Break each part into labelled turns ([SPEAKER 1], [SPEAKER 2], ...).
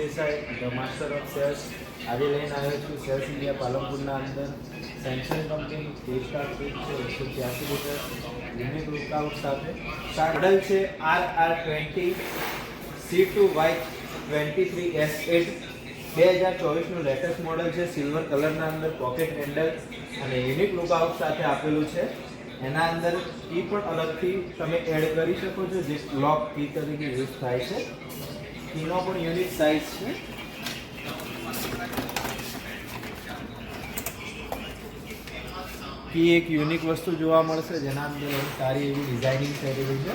[SPEAKER 1] Desai, the master of sales આજે લઈને આવ્યો છું સેલ્સ ઇન્ડિયા પાલનપુરના અંદર સેમસંગ કંપનીનું 3 સ્ટાર ફ્રીજ છે 183 લીટર યુનિક લુકઆઉટ સાથે મોડલ છે RR20C2Y23S8 2024નું લેટેસ્ટ મોડલ છે સિલ્વર કલરના અંદર પોકેટ હેન્ડલ અને યુનિક લુકઆઉટ સાથે આપેલું છે એના અંદર કી પણ અલગથી તમે એડ કરી શકો છો જે લોક કી તરીકે યુઝ થાય છે કીનો પણ યુનિક સાઇઝ છે કી એક યુનિક વસ્તુ જોવા મળશે જેના અંદર સારી એવી ડિઝાઇનિંગ થયેલી છે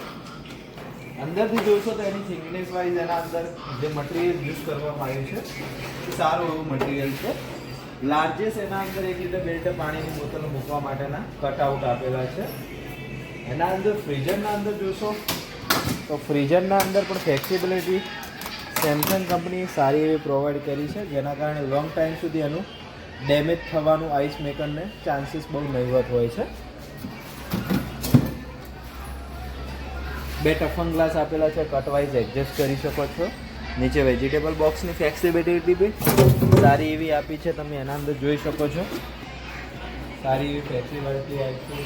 [SPEAKER 1] અંદરથી જોશો તો એની થિકનેસ વાઇઝ એના અંદર જે મટીરિયલ યુઝ કરવામાં આવ્યું છે એ સારું એવું મટીરિયલ છે લાર્જેસ્ટ એના અંદર 1 લીટર 2 લીટર પાણીની બોટલ મૂકવા માટેના કટઆઉટ આપેલા છે એના અંદર ફ્રીઝરના અંદર જોશો તો ફ્રીઝરના અંદર પણ ફ્લેક્સિબિલિટી સેમસંગ કંપનીએ સારી એવી પ્રોવાઈડ કરી છે જેના કારણે લોંગ ટાઈમ સુધી એનું ડેમેજ થવાનું આઈસ મેકરને ચાન્સીસ બહુ નહીવત હોય છે 2 ટફન ગ્લાસ આપેલા છે કટવાઇઝ એડજસ્ટ કરી શકો છો નીચે વેજીટેબલ બોક્સની ફ્લેક્સિબિલિટી બી સારી એવી આપી છે તમે એના અંદર જોઈ શકો છો સારી એવી ફ્લેક્સિબિલિટી આપી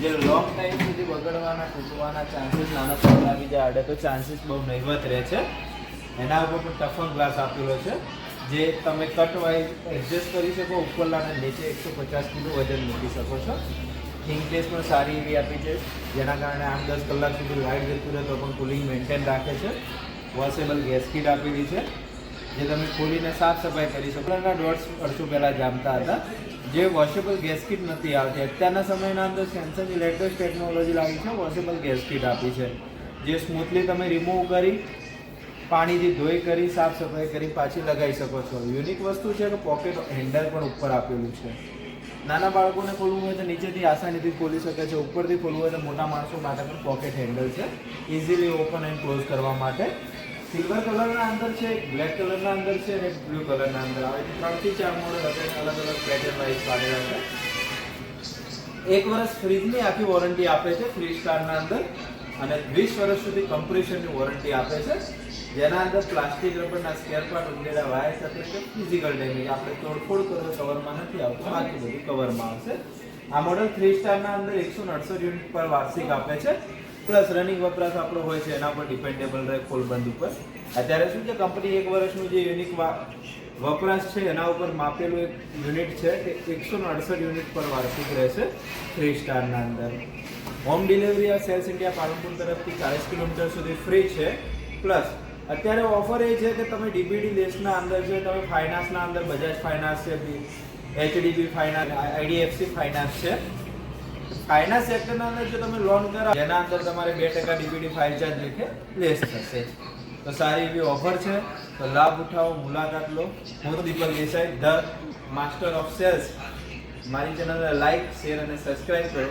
[SPEAKER 1] જે લોંગ ટાઈમ સુધી બગડવાના તૂટવાના ચાન્સીસ નાના છોકરા આવી જાય અડે તો ચાન્સીસ બહુ નહીવત રહે છે એના ઉપર પણ ટફન ગ્લાસ આપેલો છે જે તમે કટવાઇઝ એડજસ્ટ કરી શકો ઉપરના અને નીચે 150 કિલો વજન મૂકી શકો છો થિંક ટેસ્ટ પણ સારી એવી આપી છે જેના કારણે 8-10 કલાક સુધી લાઇટ જતું રહે તો પણ કુલિંગ મેન્ટેન રાખે છે વોશેબલ ગેસ કીટ આપેલી છે જે તમે ખોલીને સાફ સફાઈ કરી શકો વર્ષો પહેલાં જામતા હતા જે વોશેબલ ગેસ કીટ નથી આવતી અત્યારના સમયના અંદર સેમસંગની લેટેસ્ટ ટેકનોલોજી લાવી છે વોશેબલ ગેસ કીટ આપી છે જે સ્મૂથલી તમે રિમૂવ કરી પાણીથી ધોઈ કરી સાફ સફાઈ કરી પાછી લગાવી શકો છો યુનિક વસ્તુ છે કે પોકેટ હેન્ડલ પણ ઉપર આપેલું છે નાના બાળકોને ખોલવું હોય તો નીચેથી આસાનીથી ખોલી શકે છે ઉપરથી ખોલવું હોય તો મોટા માણસો માટે પણ પોકેટ હેન્ડલ છે ઇઝીલી ઓપન એન્ડ ક્લોઝ કરવા માટે સિલ્વર કલરના અંદર છે બ્લેક કલરના અંદર છે અને બ્લુ કલરના અંદર આવે છે 3 થી 4 મોડલ અત્યારે અલગ અલગ પેટર્ન વાઇઝ પાડેલા છે 1 વર્ષ ફ્રીજની આખી વોરંટી આપે છે 3 સ્ટારના અંદર અને 20 વર્ષ સુધી કમ્પ્રેશનની વોરંટી આપે છે જેના અંદર પ્લાસ્ટિક રબરના સ્કેર પાર્ટ ઉમેરેલા વાયર સાથે કે ફિઝિકલ ડેમેજ આપણે તોડફોડ કરો કવરમાં નથી આવતું બાકી બધું કવરમાં આવશે આ મોડલ 3 સ્ટારના અંદર 168 યુનિટ પર વાર્ષિક આપે છે પ્લસ રનિંગ વપરાશ આપણો હોય છે એના પર ડિપેન્ડેબલ રહે ખોલબંધ ઉપર અત્યારે શું છે કંપની 1 વર્ષનું જે યુનિક વપરાશ છે એના ઉપર માપેલું એક યુનિટ છે કે 168 યુનિટ પર વાર્ષિક રહેશે 3 સ્ટારના અંદર હોમ ડિલિવરી આ સેલ્સ ઇન્ડિયા પાલનપુર તરફથી 40 કિલોમીટર સુધી ફ્રી છે પ્લસ અત્યારે ઓફર એ છે કે તમે ડીબીડી લેસના અંદર છે તમે ફાઇનાન્સના અંદર બજાજ ફાઇનાન્સ છે એચડીબી ફાઇનાન્સ આઈડીએફસી ફાઇનાન્સ છે ફાઇનાન્સ સેક્ટરના અંદર જો તમે લોન કરાવો જેના અંદર તમારે 2% ડીબીડી ફાઇલ ચાર્જ લેખે લેસ થશે તો સારી એવી ઓફર છે તો લાભ ઉઠાવો મુલાકાત લો હું Deepak Desai the master of sales મારી ચેનલને લાઈક શેર અને સબસ્ક્રાઈબ કરો